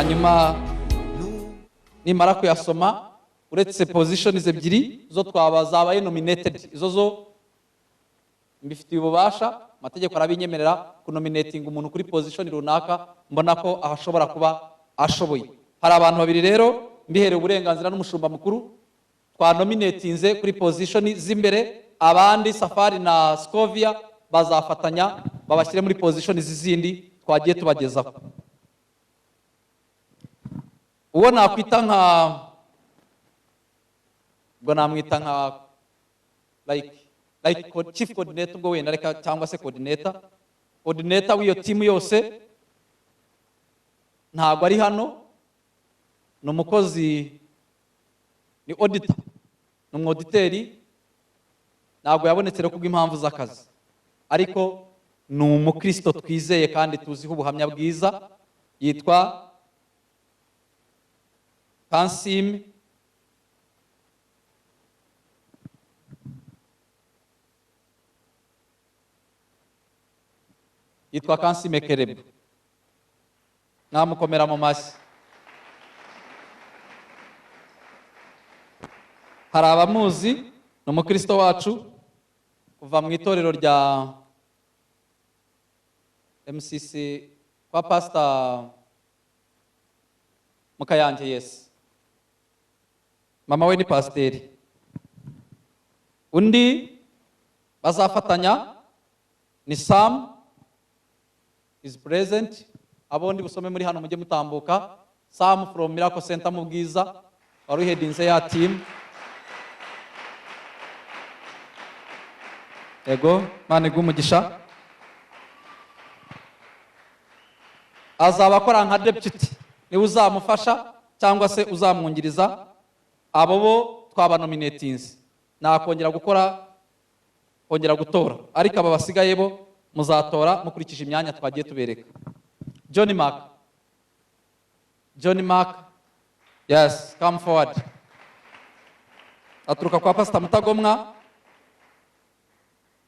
hanyuma nimara kuyasoma uretse positions ebyiri zo twabazabaye nominated, izo zo mbifitiye ububasha, amategeko arabinyemerera kunominating umuntu kuri position runaka mbona ko ahashobora kuba ashoboye. Hari abantu babiri rero mbihere uburenganzira n'umushumba mukuru twanominatinze kuri position z'imbere, abandi Safari na Scovia bazafatanya babashyire muri position z'izindi twagiye tubagezaho. Uwo nakwita nka ubwo namwita nka like chief coordinator ubwo wenda reka cyangwa se coordinator w'iyo team yose ntabwo ari hano, ni umukozi, ni auditor, ni umwoditeri, ntabwo yabonetse rero kubw'impamvu z'akazi, ariko ni umukristo twizeye kandi tuziho ubuhamya bwiza, yitwa Kansim Kerebu. Namukomera mu mashyi. Hari abamuzi, ni umukristo wacu kuva mu itorero rya MCC kwa Pastor Mukayange. Yes, mama we ni pasiteri. Undi bazafatanya ni Sam is present. Abondi busome muri hano mujye mutambuka. Sam from Miracle Center mu Bwiza wari headinze ya team. Ego mane gumugisha. Azaba akora nka deputy, ni uzamufasha cyangwa se uzamwungiriza. Abo bo twabanominatinze, nakongera kongera gutora, ariko aba basigaye bo muzatora mukurikije imyanya twagiye tubereka. John Mark, yes, come forward. Aturuka kwa Pastor Mutagomwa.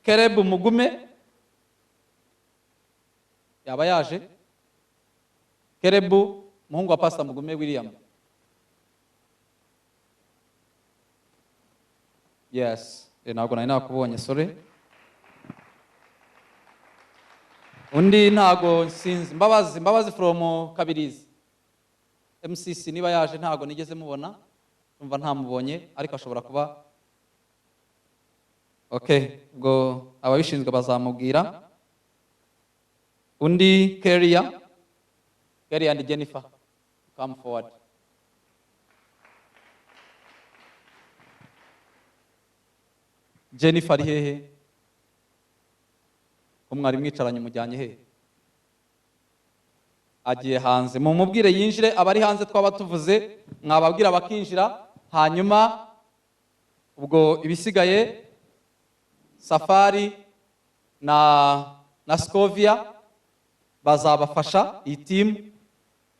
Kerebu Mugume yaba yaje. Kerebu muhungu wa Pastor Mugume William. Yes, ntabwo nari nakubonye, sorry. Undi ntago sinzi, Mbabazi from Kabirizi MCC niba yaje ntago nigeze mubona, numva ntamubonye ariko ashobora kuba okay, ngo ababishinzwe bazamubwira. Undi Keria and Jennifer, come forward. Jennifer hehe? Umwari mwicaranye mujyanye he? Agiye hanze. Mumubwire yinjire, abari hanze twaba tuvuze mwababwira bakinjira, hanyuma ubwo ibisigaye Safari na Scovia bazabafasha iyi team.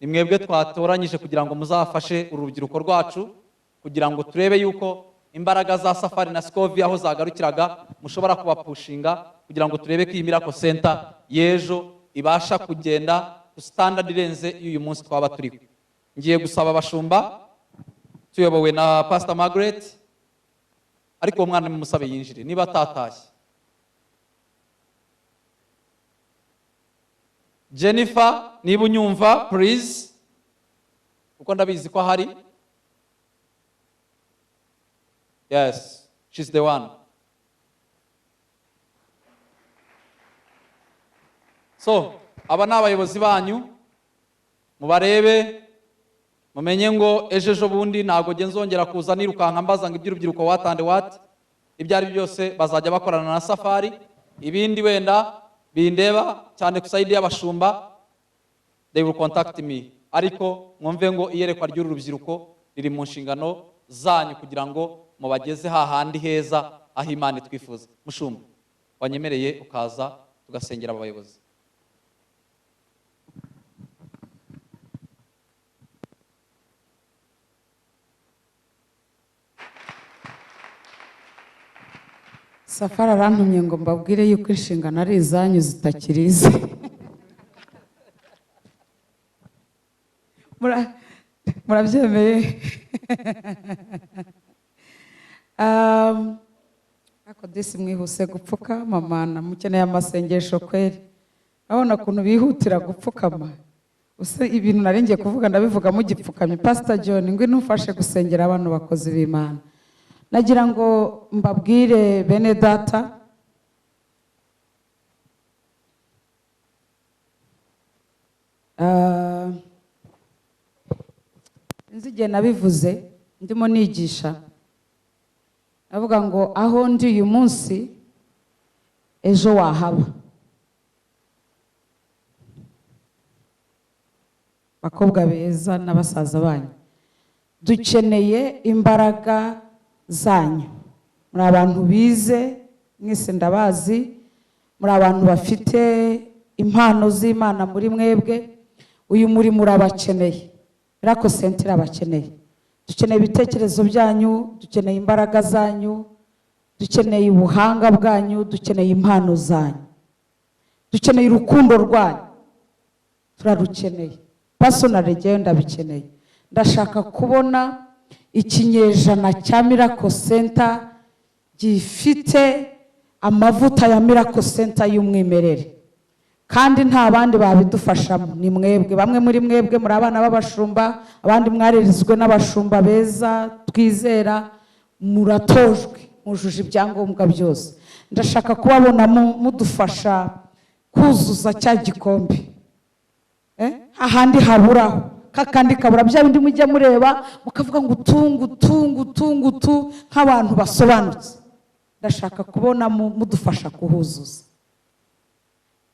Ni mwebwe twatoranyije kugira ngo muzafashe urubyiruko rwacu, kugira ngo turebe yuko imbaraga za Safari na Scovia aho zagarukiraga mushobora kubapushinga, kugira ngo turebe ko iyi Miracle Center yejo ibasha kugenda ku standard irenze y'uyu munsi twaba turiho. Ngiye gusaba abashumba tuyobowe na Pastor Margaret, ariko uwo mwana musabe yinjire niba atatashye. Jennifer niba unyumva please, kuko ndabizi ko hari. Yes, she's the one. So aba ni abayobozi banyu, mubarebe mumenye ngo ejo bundi ntago genzongera kuza nirukanka mbaza ngo iby'urubyiruko watande what, ibyo ari byose bazajya bakorana na Safari. Ibindi wenda bindeba cyane ku side y'abashumba, they will contact me, ariko mwumve ngo iyerekwa ry'uru rubyiruko riri mu nshingano zanyu kugira ngo mubageze hahandi heza aho Imana twifuza. Mushumba wanyemereye ukaza tugasengera abayobozi. Safari arantumye ngo mbabwire yuko inshingano ari izanyu zitakirize. murabyemeye ako disi mwihuse gupfukama mana mukeneye amasengesho kweri abona ukuntu bihutira gupfukama use ibintu nari ngiye kuvuga ndabivuga mugipfukamye. Pastor John ngwino umfashe gusengera abantu bakozi b'Imana. Nagira ngo mbabwire bene data nzige nabivuze ndimo nigisha avuga ngo aho ndi uyu munsi ejo wahaba. Bakobwa beza n'abasaza banyu dukeneye imbaraga zanyu. Muri abantu bize mwese ndabazi, muri abantu bafite impano z'Imana muri mwebwe, uyu muri murabakeneye. Miracle Center abakeneye. Dukeneye ibitekerezo byanyu, dukeneye imbaraga zanyu, dukeneye ubuhanga bwanyu, dukeneye impano zanyu, dukeneye urukundo rwanyu, turarukeneye. Personally jewe ndabikeneye. Ndashaka kubona ikinyejana cya Miracle Center gifite amavuta ya Miracle Center y'umwimerere, kandi nta bandi babidufashamo, ni mwebwe. Bamwe muri mwebwe muri abana b'abashumba, abandi mwarerizwe n'abashumba beza twizera, muratojwe, mujuje ibyangombwa byose. Ndashaka kubabona mudufasha kuzuza cya gikombe. Ahandi haburaho kakandi kabura bya bindi mujya mureba mukavuga ngo utungu nk'abantu basobanutse. Ndashaka kubona mudufasha kuhuzuza,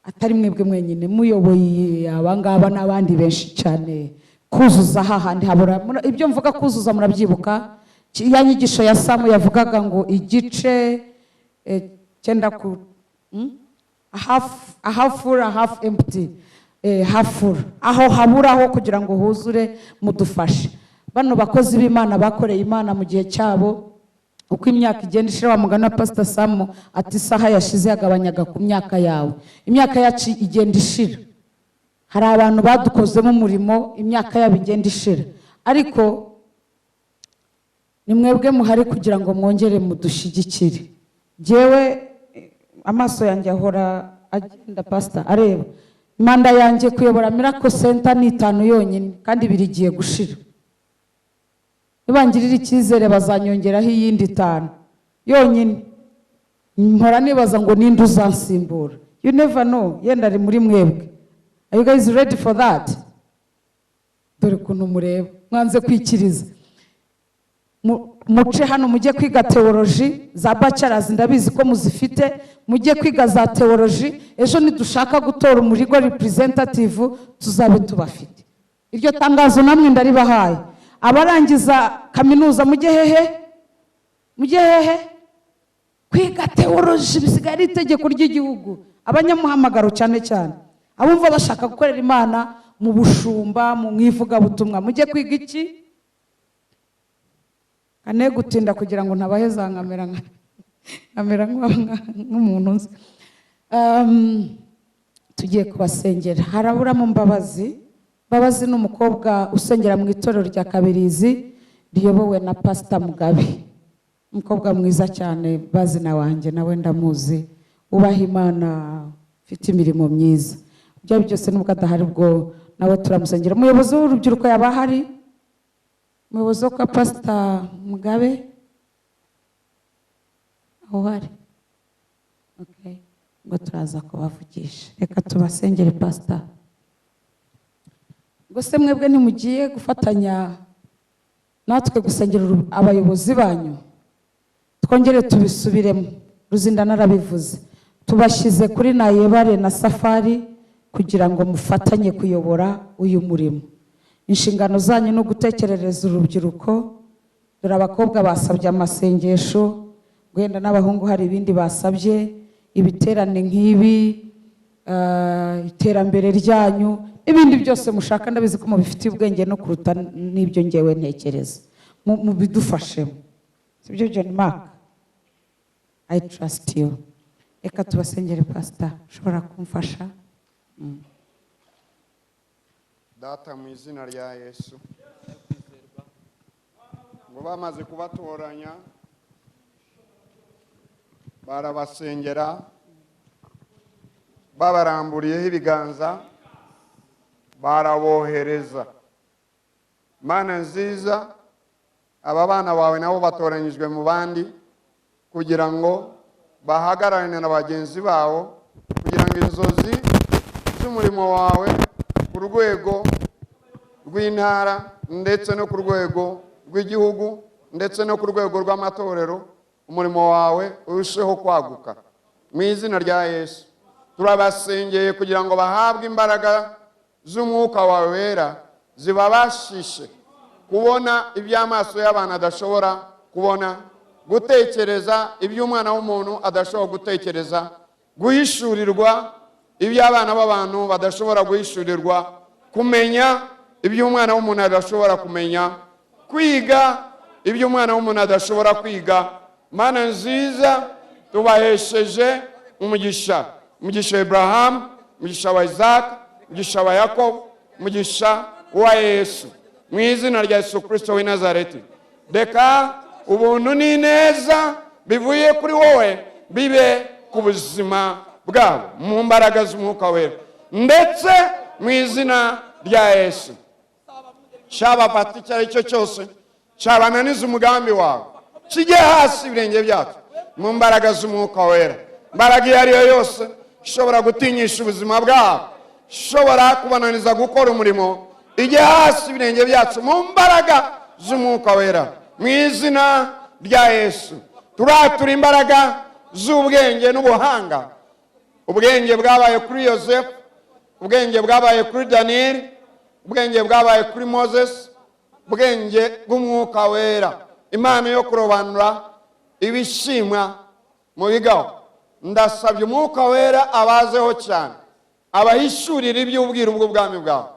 atari mwebwe mwenyine, muyoboye abangaba n'abandi benshi cyane, kuzuza hahandi habura. Ibyo mvuga kuzuza murabyibuka ya nyigisho ya Samu yavugaga ngo igice cyenda ku half full half empty, hafura aho haburaho kugira ngo huzure, mudufashe. Bano bakozi b'Imana bakoreye Imana mu gihe cyabo, uko imyaka igenda ishira, wa mugana Pastor Sam ati saha yashize yagabanyaga ku myaka yawe. Imyaka yacu igenda ishira, hari abantu badukozemo umurimo imyaka yabo igenda ishira, ariko ni mwebwe muhari kugira ngo mwongere mudushigikire. Jewe amaso yanjye ahora agenda Pastor areba manda yanjye kuyobora Miracle Center ni 5 yonyine, kandi birigiye gushira. Nibangirira icyizere bazanyongeraho iyindi 5 yonyine. Mpora nibaza ngo ninde uzansimbura. You never know, yenda ari muri mwebwe. Are you guys ready for that? Dore kuntu mureba mwanze kwikiriza. Muce hano mujye kwiga theology za bachelors, ndabizi ko muzifite, mujye kwiga za theology. Ejo nidushaka gutora umurigo representative tuzabe tubafite. Iryo tangazo namwe ndaribahaye. Abarangiza kaminuza mujye hehe kwiga theology, bisigara itegeko ry'igihugu. Abanyamuhamagaro cyane abumva bashaka gukorera Imana mu bushumba, mu mwivuga butumwa, mujye kwiga iki? Ane gutinda kugira ngo ntabaheza nkamera nk'umuntu nzi. Tugiye kubasengera. Harabura mu Mbabazi ni umukobwa usengera mu itorero rya Kabirizi riyobowe na Pastor Mugabe, umukobwa mwiza cyane, bazina wanjye nawe ndamuzi, ubaha Imana, ufite imirimo myiza. Ibyo byose nubwo adahari ubwo nawe turamusengera. Umuyobozi w'urubyiruko yabahari, umuyobozi wa Pastor Mugabe aho hari, okay, ngo turaza kubavugisha. Reka tubasengere Pastor. Gose mwebwe ntimugiye gufatanya natwe gusengera abayobozi banyu, twongere tubisubiremo. Ruzinda narabivuze, tubashyize kuri Nayebare na Safari kugira ngo mufatanye kuyobora uyu murimo. Inshingano zanyu no gutekerereza urubyiruko. Dore abakobwa basabye amasengesho, gwenda n'abahungu hari ibindi basabye, ibiterane nk'ibi, iterambere ryanyu, ibindi byose mushaka ndabizi ko mubifitiye ubwenge no kuruta n'ibyo ngewe ntekereza. Mu bidufashemo. Sibyo John Mark? I trust you. Reka tubasengere Pastor, ushobora kumfasha? Data mu izina rya Yesu, ngo bamaze kubatoranya barabasengera babaramburiyeho ibiganza barabohereza. Mana nziza, aba bana bawe nabo batoranyijwe mu bandi kugira ngo bahagararane na bagenzi babo kugira ngo inzozi z'umurimo wawe ku rwego rw'intara ndetse no ku rwego rw'igihugu ndetse no ku rwego rw'amatorero umurimo wawe urusheho kwaguka. Mu izina rya Yesu turabasengeye kugira ngo bahabwe imbaraga z'umwuka wawe wera zibabashishe kubona iby'amaso y'abantu adashobora kubona, gutekereza iby'umwana w'umuntu adashobora gutekereza, guhishurirwa iby'abana b'abantu badashobora guhishurirwa, kumenya iby'umwana w'umuntu adashobora kumenya, kwiga iby'umwana w'umuntu adashobora kwiga. Mana nziza, tubahesheje umugisha, umugisha wa Abrahamu, umugisha wa Isaac, umugisha wa Yakobo, umugisha wa Yesu. Mu izina rya Yesu Kristo w'i Nazareti, reka ubuntu n'ineza bivuye kuri wowe bibe ku buzima bwabo mu mbaraga z'umwuka wera, ndetse mu izina rya Yesu cyabafata icyo ari cyo cyose cyabananiza umugambi wawe kijye hasi ibirenge byacu mu mbaraga z'umwuka wera. Imbaraga iyo ari yo yose ishobora gutinyisha ubuzima bwabo, ishobora kubananiza gukora umurimo, ijye hasi ibirenge byacu mu mbaraga z'umwuka wera. Mu izina rya Yesu turatura imbaraga z'ubwenge n'ubuhanga, ubwenge bwabaye kuri Yosefu, ubwenge bwabaye kuri Daniyeli, ubwenge bwabaye kuri Moses, ubwenge bw'umwuka wera, Imana yo kurobanura ibishimwa mu bigaho. Ndasabye umwuka wera abazeho cyane, abahishurira iby'ubwiru bw'ubwami bwawe,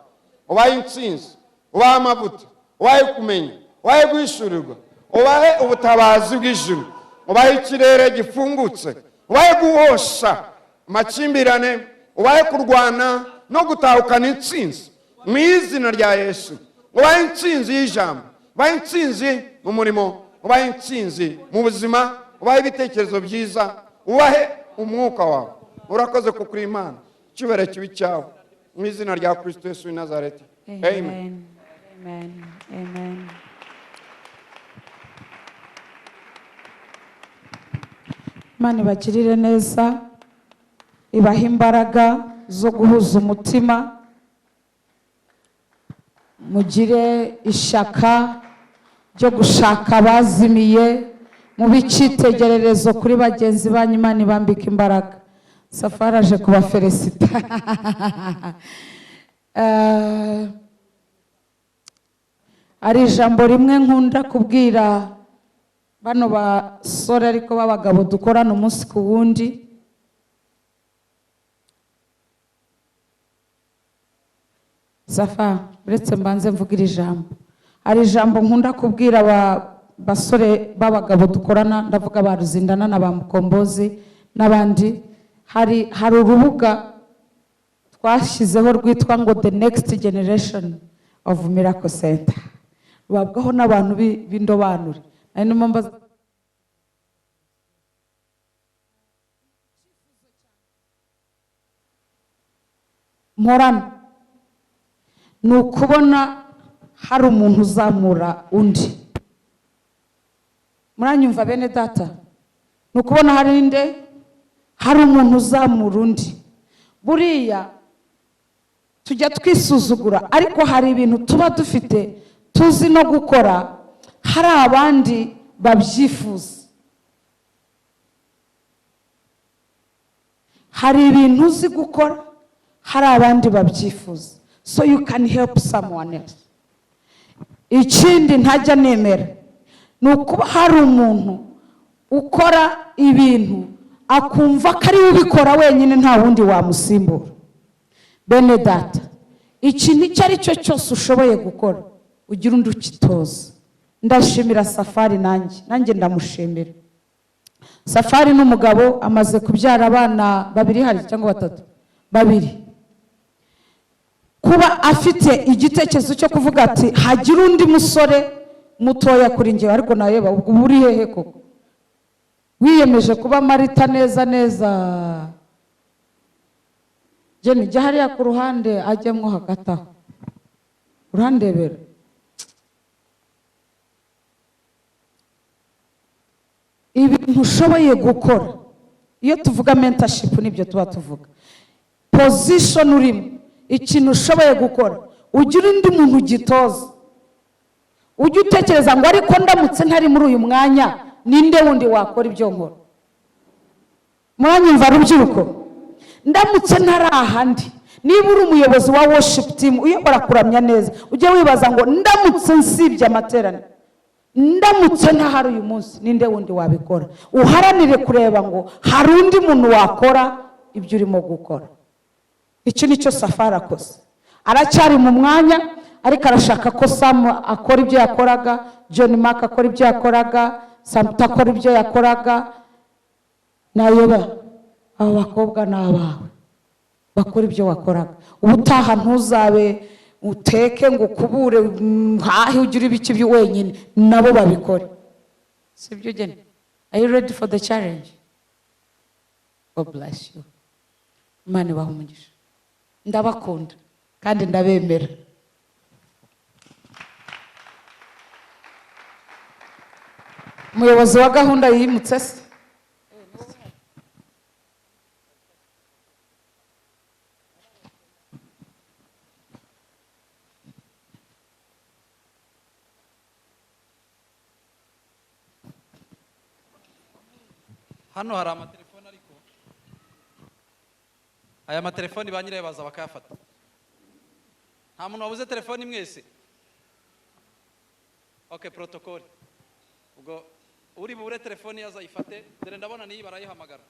ubahe intsinzi, ubahe amavuta, ubahe kumenya, ubahe guhishurirwa, ubahe ubutabazi bw'ijuru, ubahe ikirere gifungutse, ubahe guhosha amakimbirane, ubahe kurwana no gutahukana intsinzi mu izina rya Yesu. Ubahe intsinzi y'ijambo, ubahe intsinzi mu murimo, ubahe intsinzi mu buzima, ubahe ibitekerezo byiza, ubahe umwuka wawe. Urakoze kuko uri Imana, icyubahiro kibi cyawe mu izina rya Kristo Yesu w'i Nazareti. Amen. Amen. Amen. Imana ibagirire neza, ibaha imbaraga zo guhuza umutima, mugire ishaka ryo gushaka abazimiye, mube icyitegererezo kuri bagenzi banyu. Imana ibambika imbaraga. Safari aje kubafelicita. Ari ijambo rimwe nkunda kubwira bano basore ariko b'abagabo dukorana umunsi ku wundi. Safa, uretse mbanze mvugira ijambo. Ari ijambo nkunda kubwira basore b'abagabo dukorana, ndavuga ba Ruzindana na ba Mukombozi n'abandi. Hari urubuga twashyizeho rwitwa ngo The Next Generation of Miracle Center, rubabwaho n'abantu b'indobanure. Ari no mbaza mporana ni ukubona hari umuntu uzamura undi. Muranyumva bene data? Ni ukubona hari umuntu uzamura undi. Buriya tujya twisuzugura, ariko hari ibintu tuba dufite tuzi no gukora, hari abandi babyifuza. Hari ibintu uzi gukora, hari abandi babyifuza. So you can help someone else. Ikindi ntajya nemera ni ukuba hari umuntu ukora ibintu akumva ko ari we ubikora wenyine, nta wundi wamusimbura. Bene data, ikintu icyo ari cyo cyose ushoboye gukora ugira undi ukitoza. Ndashimira Safari, nanjye ndamushimira. Safari n'umugabo amaze kubyara abana 2 hari cyangwa 3, 2. Kuba afite igitekerezo cyo kuvuga ati hagira undi musore mutoya kuri njyewe, ariko nareba ubwo uba uri hehe koko? Wiyemeje kuba Marita neza neza. Jeni jya hariya ku ruhande ajyemo hagati aho urandebera. Ibintu ushoboye gukora, iyo tuvuga mentorship nibyo tuba tuvuga, position urimo, ikintu ushoboye gukora ugira undi muntu ugitoza. Ujye utekereza ngo ariko ndamutse ntari muri uyu mwanya ninde wundi wakora ibyo nkora. Muranyumva rubyiruko? Ndamutse ntari ahandi, niba uri umuyobozi wa worship team uyobora kuramya neza, ujye wibaza ngo ndamutse nsibye amateraniro, ndamutse ntahari uyu munsi ninde wundi wabikora. Uharanire kureba ngo hari undi muntu wakora ibyo urimo gukora. Icyo nicyo Safari akoze. Aracyari mu mwanya, ariko arashaka ko Sam akora ibyo yakoraga, John Mark akora ibyo yakoraga, Samta akora ibyo yakoraga. Nayoba abo bakobwa n'abawe bakora ibyo wakoraga. Ubutaha ntuzabe uteke ngo ukubure hahe ugire ibiki byo wenyine, nabo babikore. Sibyo Jeni? Are you ready for the challenge? God bless you. Imana ibahe umugisha. Ndabakunda kandi ndabemera. Umuyobozi wa gahunda yimutse se? Hano hari amatelefoni, ariko aya matelefoni ba nyirayo baza bakayafata. Nta muntu wabuze telefoni mwese? Okay, protocol. Ubwo uri bure telefoni yazayifate, dore ndabona niyi barayihamagara.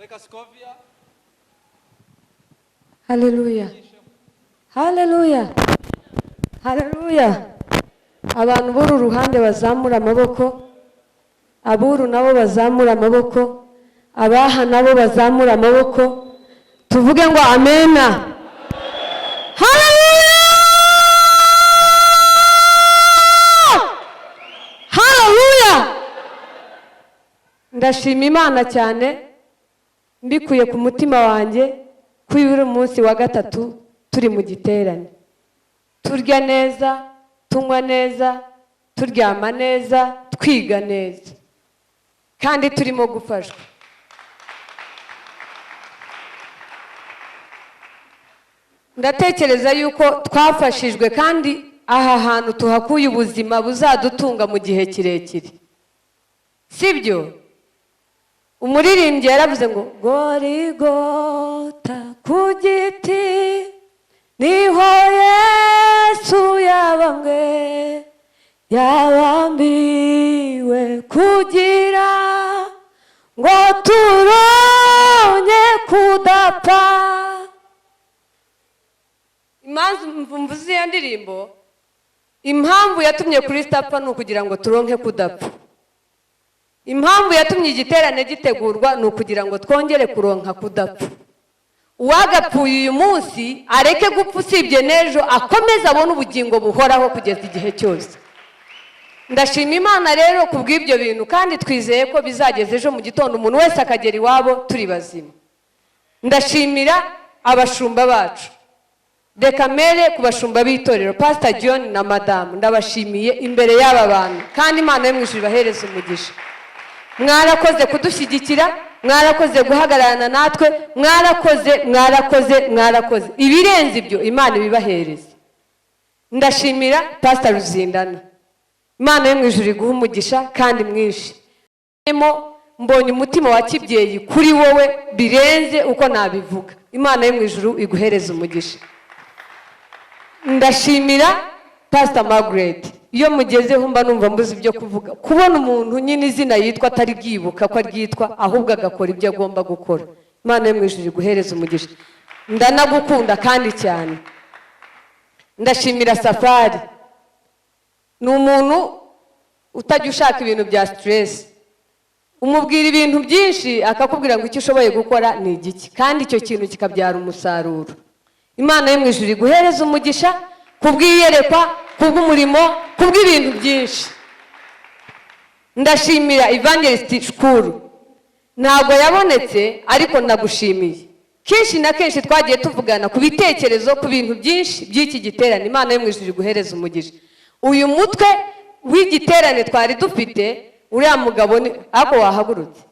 Reka Scovia. Haleluya. Haleluya. Haleluya. Abantu b'uru ruhande bazamura amaboko, aburu nabo bazamura amaboko, abaha nabo bazamura amaboko, tuvuge ngo amena. Haleluya. Haleluya. Ndashima Imana cyane mbikuye ku mutima wanjye kwibura umunsi wa gatatu turi mu giterane. Turya neza, tunywa neza, turyama neza, twiga neza, kandi turimo gufashwa. Ndatekereza yuko twafashijwe, kandi aha hantu tuhakuye ubuzima buzadutunga mu gihe kirekire, sibyo? Umuririmbyi yaravuze ngo Gorigota ku giti niho Yesu yabambwe, yabambiwe kugira ngo turonye kudapfa. Impamvu mvuze iyo ndirimbo, impamvu yatumye kuri stapa ni ukugira ngo turonke kudapfa. Impamvu yatumye igiterane gitegurwa ni ukugira ngo twongere kuronka kudapfa. Uwagapfuye uyu munsi areke gupfa, usibye n'ejo akomeze abone ubugingo buhoraho kugeza igihe cyose. Ndashima Imana rero kubw'ibyo bintu, kandi twizeye ko bizageza ejo mu gitondo umuntu wese akagera iwabo turi bazima. Ndashimira abashumba bacu. Reka mere ku bashumba b'itorero, Pastor John na Madamu, ndabashimiye imbere y'aba bantu, kandi Imana yo mu ijuru ibahereze umugisha. Mwarakoze kudushyigikira, mwarakoze guhagararana natwe, mwarakoze. Ibirenze ibyo Imana ibibahereze. Ndashimira Pastor Ruzindana. Imana yo mu ijuru iguha umugisha kandi mwinshi. Mbonye umutima wa kibyeyi kuri wowe birenze uko nabivuga. Imana yo mu ijuru iguhereze umugisha. Ndashimira Pastor Margaret. Iyo mugezeho mba numva mbuze ibyo kuvuga. Kubona umuntu nyine izina yitwa atari byibuka ko aryitwa, ahubwo agakora ibyo agomba gukora. Imana yo mu ijuru iguhereze umugisha. Ndanagukunda kandi cyane. Ndashimira Safari. Ni umuntu utajya ushaka ibintu bya stress. umubwira ibintu byinshi akakubwira ngo icyo ushoboye gukora ni igiki, kandi icyo kintu kikabyara umusaruro. Imana yo mu ijuru iguhereza umugisha kubw'iyerekwa, kubw'umurimo, kubw'ibintu byinshi. Ndashimira Evangelist Shukuru, ntabwo yabonetse ariko ndagushimiye. Kenshi na kenshi twagiye tuvugana ku bitekerezo, ku bintu byinshi by'iki giterane. Imana yo mu ijuru iguhereza umugisha. Uyu mutwe w'igiterane twari dufite, uriya mugabo ako wahagurutse,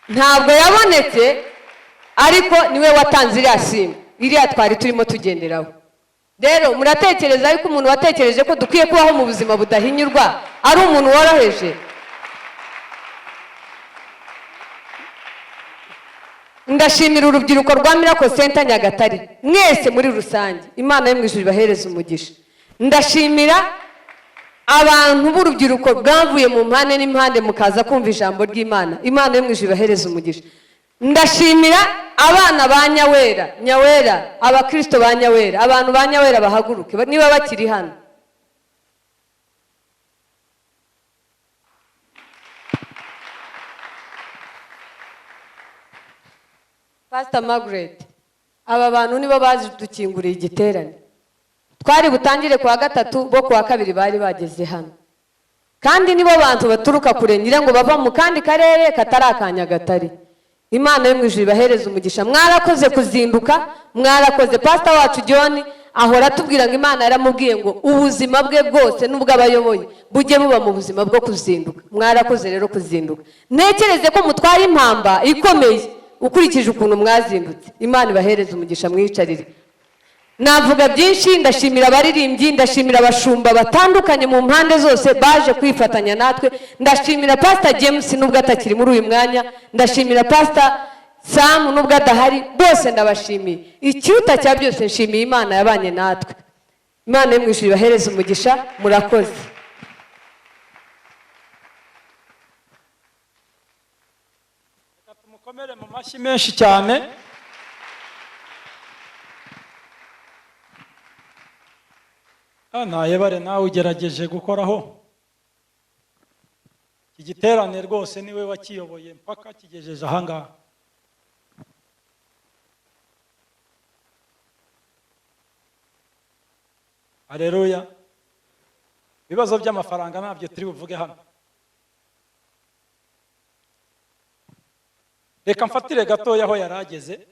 ntabwo yabonetse ariko niwe watanze iriya simu, iriya twari turimo tugenderaho. Rero muratekereza yuko umuntu watekereje ko dukwiye kubaho mu buzima budahinyurwa ari umuntu woroheje? Ndashimira urubyiruko rwa Miracle Center Nyagatare mwese muri rusange. Imana yo mu ijuru ibahereza umugisha. Ndashimira abantu b'urubyiruko bwavuye mu mpande n'impande mukaza kumva ijambo ry'Imana. Imana yo mu ijuru ibahereza umugisha. Ndashimira abana ba Nyawera, abakristo ba Nyawera, abantu ba Nyawera bahaguruke niba bakiri hano. Pastor Margaret, aba bantu nibo bazidukinguriye igiterane. Twari butangire kwa gatatu, bo kwa kabiri bari bageze hano, kandi nibo bantu baturuka kure ngira ngo bava mu kandi karere katari akanyagatare. Imana yo mu ijuru ibahereza umugisha. Mwarakoze kuzinduka, mwarakoze. Pastor wacu John ahora atubwira ngo Imana yaramubwiye ngo ubuzima bwe bwose n'ubw'abayoboye bujye buba mu buzima bwo kuzinduka. Mwarakoze rero kuzinduka. Ntekereze ko mutwara impamba ikomeye ukurikije ukuntu mwazindutse. Imana ibahereza umugisha, mwicarire. Navuga byinshi. Ndashimira abaririmbyi, ndashimira abashumba batandukanye mu mpande zose baje kwifatanya natwe. Ndashimira Pastor James nubwo atakiri muri uyu mwanya, ndashimira Pastor Sam nubwo adahari, bose ndabashimiye. Ikiruta cya byose nshimiye Imana yabanye natwe. Imana yo mu ijuru ibahereza umugisha, murakoze. Tumukomere mu mashyi menshi cyane. Nayebare nawe ugerageje gukoraho. Iki giterane rwose niwe wakiyoboye mpaka kigejeje ahangaha. Haleluya. Ibibazo by'amafaranga ntabyo turi buvuge hano. Reka mfatire gatoya aho yarageze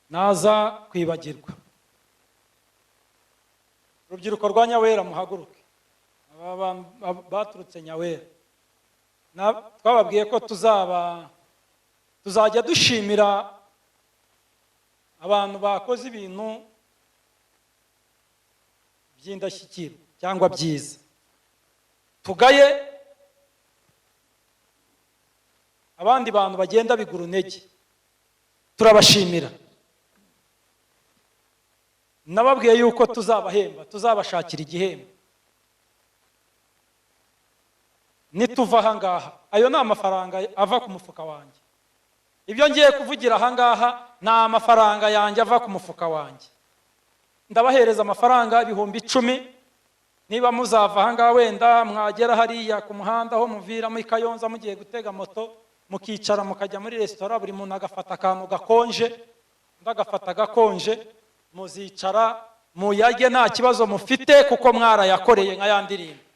naza kwibagirwa. Urubyiruko rwa Nyawera muhaguruke. Baturutse Nyawera. Twababwiye ko tuzajya dushimira abantu bakoze ibintu by'indashyikirwa cyangwa byiza. Tugaye abandi bantu bagenda bigura intege, turabashimira. Nababwiye yuko tuzabahemba, tuzabashakira igihembo nituva ahangaha. Ayo ni amafaranga ava ku mufuka wanjye. Ibyo ngiye kuvugira ahangaha ni amafaranga yanjye ava ku mufuka wanjye. Ndabahereza amafaranga 10,000. Niba muzava ahangaha wenda mwagera hariya ku muhanda aho muvira muri Kayonza mugiye gutega moto, mukicara mukajya muri restaurant, buri muntu agafata akantu gakonje, ndagafata gakonje, muzicara muyage nta kibazo mufite kuko mwarayakoreye nka yandirimbo.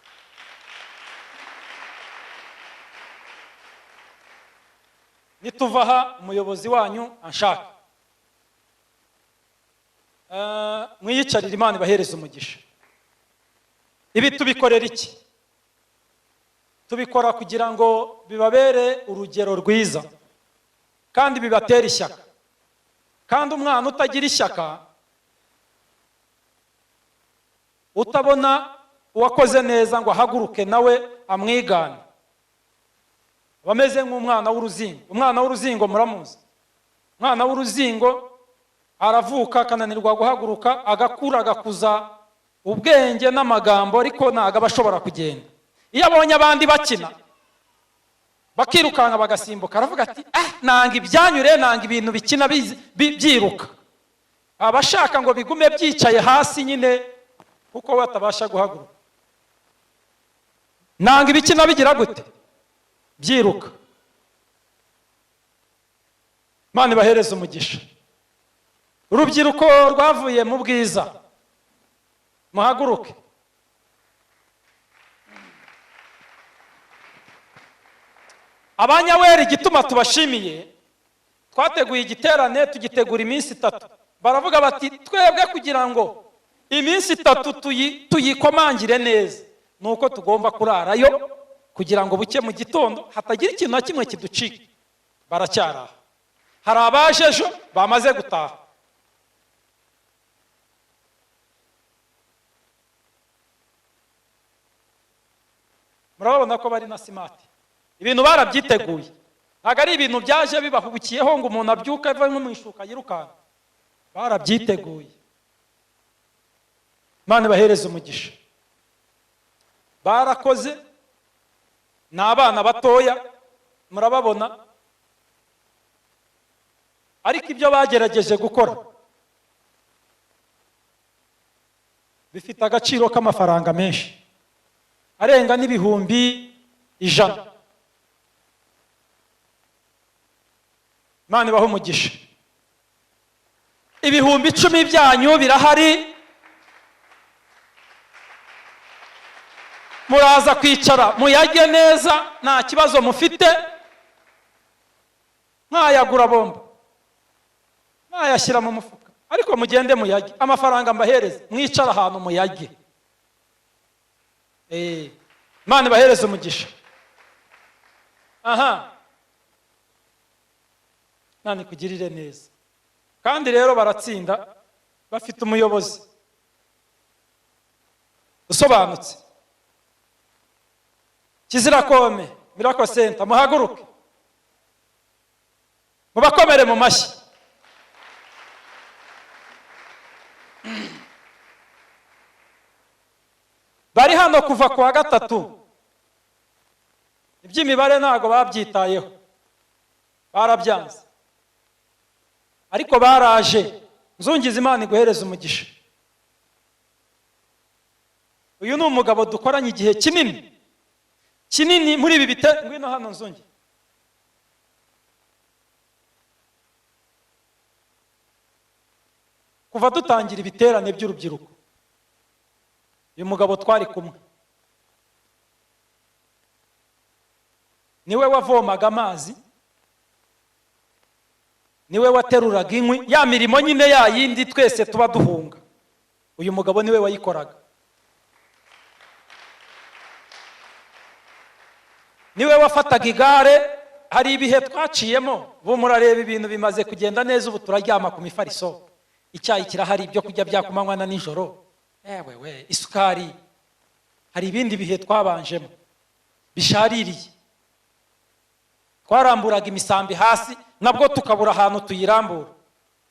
Nituvaha umuyobozi wanyu anshaka. Mwiyicarire, Imana ibahereza umugisha. Ibi tubikorera iki? Tubikora kugira ngo bibabere urugero rwiza kandi bibatera ishyaka. Kandi umwana utagira ishyaka, utabona uwakoze neza ngo ahaguruke nawe amwigane, bameze nk'umwana w'uruzingo. Umwana w'uruzingo muramuzi. Umwana w'uruzingo aravuka akananirwa guhaguruka, agakura agakuza ubwenge n'amagambo, ariko ntago abashobora kugenda. Iyo abonye abandi bakina bakirukanka bagasimbuka, aravuga ati nanga ibyanyure, nanga ibintu bikina byiruka. Abashaka ngo bigume byicaye hasi nyine kuko batabasha guhaguruka. nanga ibikina bigira gute byiruka. Imana ibahereze umugisha. Urubyiruko rwavuye mu bwiza, muhaguruke. Abanyaweri igituma tubashimiye, twateguye igiterane tugitegura iminsi 3. Baravuga bati twebwe kugira ngo iminsi 3 tuyikomangire neza, nuko tugomba kurarayo kugira ngo buke mu gitondo hatagira ikintu na kimwe kiducika. Baracyaraha. Hari abaje ejo bamaze gutaha. Murabona ko bari na smart. Ibintu barabyiteguye. Ntabwo ari ibintu byaje bibahubukiyeho ngo umuntu abyuka ava mu ishuka yirukanka. Barabyiteguye. Imana ibahereze umugisha. Barakoze, ni abana batoya murababona, ariko ibyo bagerageje gukora bifite agaciro k'amafaranga menshi arenga n'ibihumbi 100. Imana ibahe umugisha. Ibihumbi 10 byanyu birahari, muraza kwicara muyage neza, nta kibazo mufite. Mwayagura bomba, mwayashyira mu mufuka, ariko mugende muyage. Amafaranga mbahereze, mwicara ahantu muyage. Imana ibahereze umugisha. Aha, Imana ikugirire neza. Kandi rero baratsinda, bafite umuyobozi usobanutse. Kizira Kome Miracle Center, muhaguruke mubakomere mu mashyi. Bari hano kuva ku wa gatatu. Iby'imibare ntago babyitayeho, barabyanze, ariko baraje. Nzungiza Imana iguhereza umugisha. Uyu ni umugabo dukoranye igihe kinini muri ibi bite. Ngwino hano Nzungi. Kuva dutangira ibiterane by'urubyiruko, uyu mugabo twari kumwe, niwe wavomaga amazi, niwe wateruraga inkwi, ya mirimo nyine ya yindi twese tuba duhunga. Uyu mugabo niwe wayikoraga, niwe wafataga igare. Hari ibihe twaciyemo, ubu murareba ibintu bimaze kugenda neza, ubu turaryama ku mifariso, icyayi kirahari, ibyo kurya byakumanywa na nijoro, isukari. Hari ibindi bihe twabanjemo bishaririye, twaramburaga imisambi hasi, nabwo tukabura ahantu tuyirambura,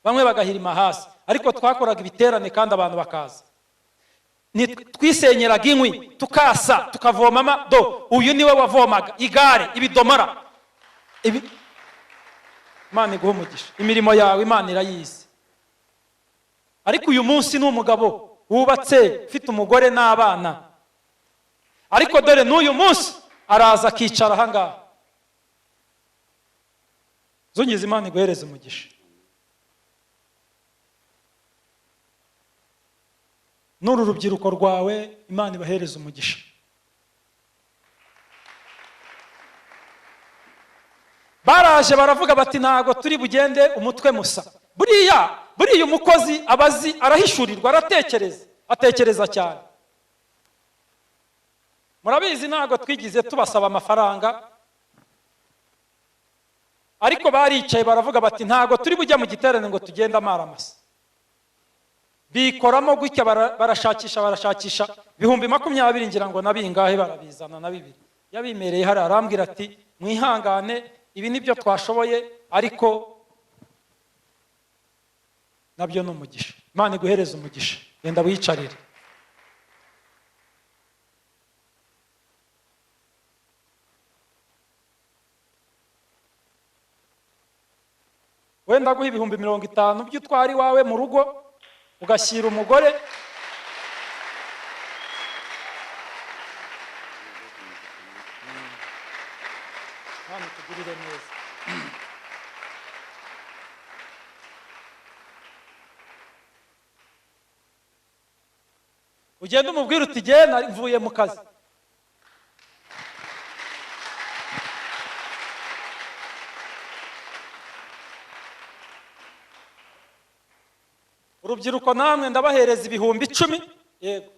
bamwe bagahirima hasi, ariko twakoraga ibiterane kandi abantu bakaza. Twisenyeraga inkwi, tukasa, tukavoma amado. Uyu niwe wavomaga igare, ibidomara. Imana iguhe umugisha. Imirimo yawe Imana irayizi. Ariko uyu munsi ni umugabo wubatse, ufite umugore n'abana, ariko dore n'uyu munsi araza akicara ahangaha. Zungiza Imana iguhereze umugisha. N'uru rubyiruko rwawe Imana ibahereze umugisha. Baraje baravuga bati ntago turi bugende umutwe musa. Buriya umukozi abazi, arahishurirwa, atekereza cyane. Murabizi ntago twigize tubasaba amafaranga, ariko baricaye baravuga bati ntago turi bujya mu giterane ngo tugende amaramasa. Bikoramo gutya, barashakisha 20,000 ngira ngo nabingahe, barabizana na 2. Yabimereye hari arambwira ati mwihangane, ibi nibyo twashoboye, ariko nabyo n'umugisha. Imana iguhereze umugisha. Genda wicarire. Wenda guha 50,000 by'utwari wawe mu rugo, ugashyira umugore. atugirire neza. ugenda umubwira uti genda mvuye mu kazi. urubyiruko namwe ndabahereza ibihumbi 10. Yego,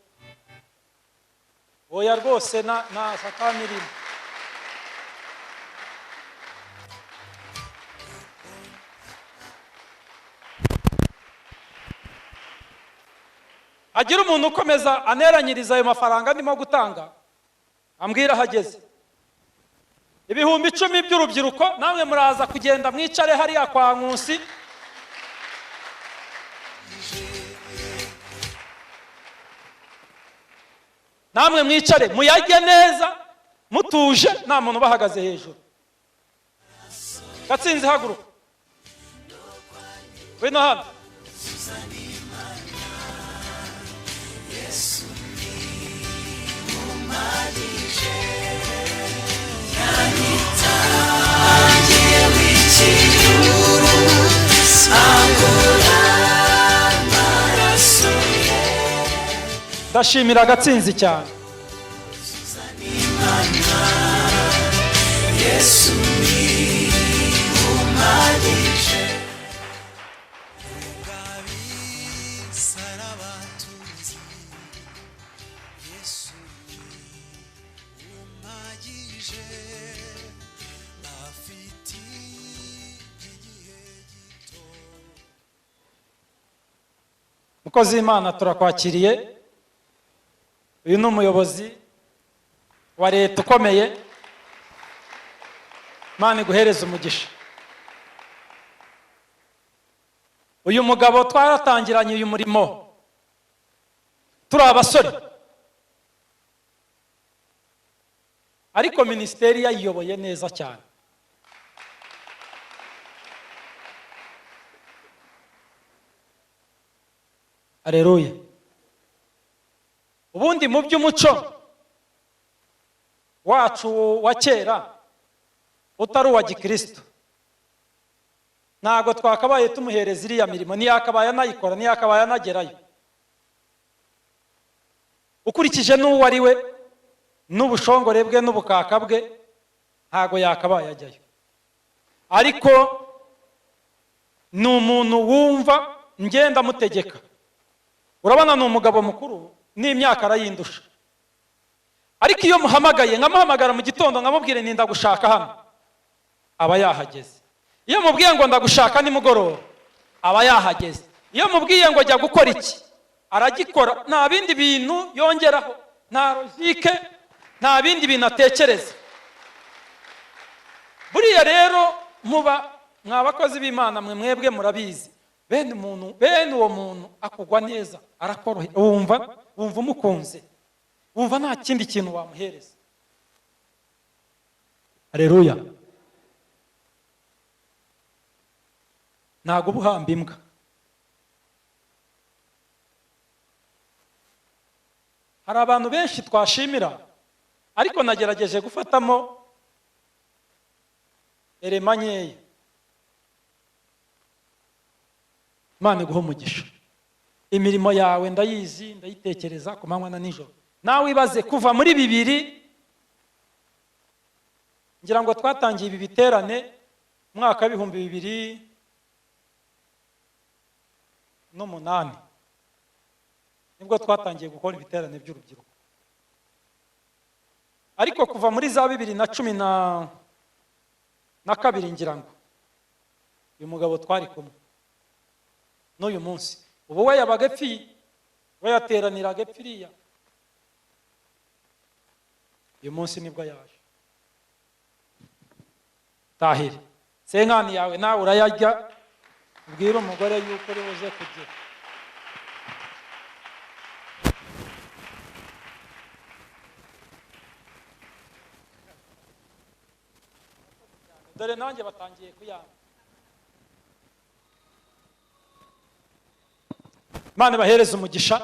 oya rwose na sakamirimo. agira umuntu ukomeza aneranyiriza ayo mafaranga ndimo gutanga, ambwira hageze ibihumbi 10 by'urubyiruko, namwe muraza kugenda mwicare hariya kwa Nkusi, namwe mwicare muyajye neza mutuje, nta muntu bahagaze hejuru. Gatsinzi haguruka, wino hano. ndashimira Gatsinzi cyane. Mukozi w'Imana turakwakiriye. uyu ni umuyobozi wa leta ukomeye, Imana iguhereza umugisha. uyu mugabo twaratangiranye uyu murimo turi abasore, ariko minisiteri yayiyoboye neza cyane. Haleluya. ubundi mu by'umuco wacu wa kera utari uwa gikristo, ntago twakabaye tumuhereza iriya mirimo, ntiyakabaye anayikora, ntiyakabaye anagerayo. ukurikije n'uwo ari we n'ubushongore bwe n'ubukaka bwe, ntago yakabaye ajyayo. ariko ni umuntu wumva ngenda mutegeka. urabona ni umugabo mukuru, n'imyaka arayindusha, ariko iyo muhamagaye, nkamuhamagara mu gitondo nkamubwire ni ndagushaka hano, aba yahageze. iyo mubwiye ngo ndagushaka nimugoroba, aba yahageze. iyo mubwiye ngo jya gukora iki, aragikora. nta bindi bintu yongeraho, nta logike, nta bindi bintu atekereza. buriya rero mwa bakozi b'Imana mwe, mwebwe murabizi, bene uwo muntu akugwa neza, arakorohe, wumva umukunze, wumva nta kindi kintu wamuhereza. Haleluya. ntago ubuhamba imbwa. hari abantu benshi twashimira, ariko nagerageje gufatamo erema nkeya. Imana iguhe umugisha. imirimo yawe ndayizi, ndayitekereza ku manywa na nijoro. nawe ibaze kuva muri 2000, ngira ngo twatangiye ibi biterane mwaka w'ibihumbi 2008, nibwo twatangiye gukora ibiterane by'urubyiruko. ariko kuva muri za 2012 ngira ngo uyu mugabo twari kumwe n'uyu munsi, ubu we yabaga epfi, we yateraniraga epfiriya, uyu munsi nibwo yaje. Tahiri, senkani yawe nawe urayarya, ubwira umugore yuko uri buze kugira. dore nanjye batangiye kuyanga. Imana ibahereze umugisha.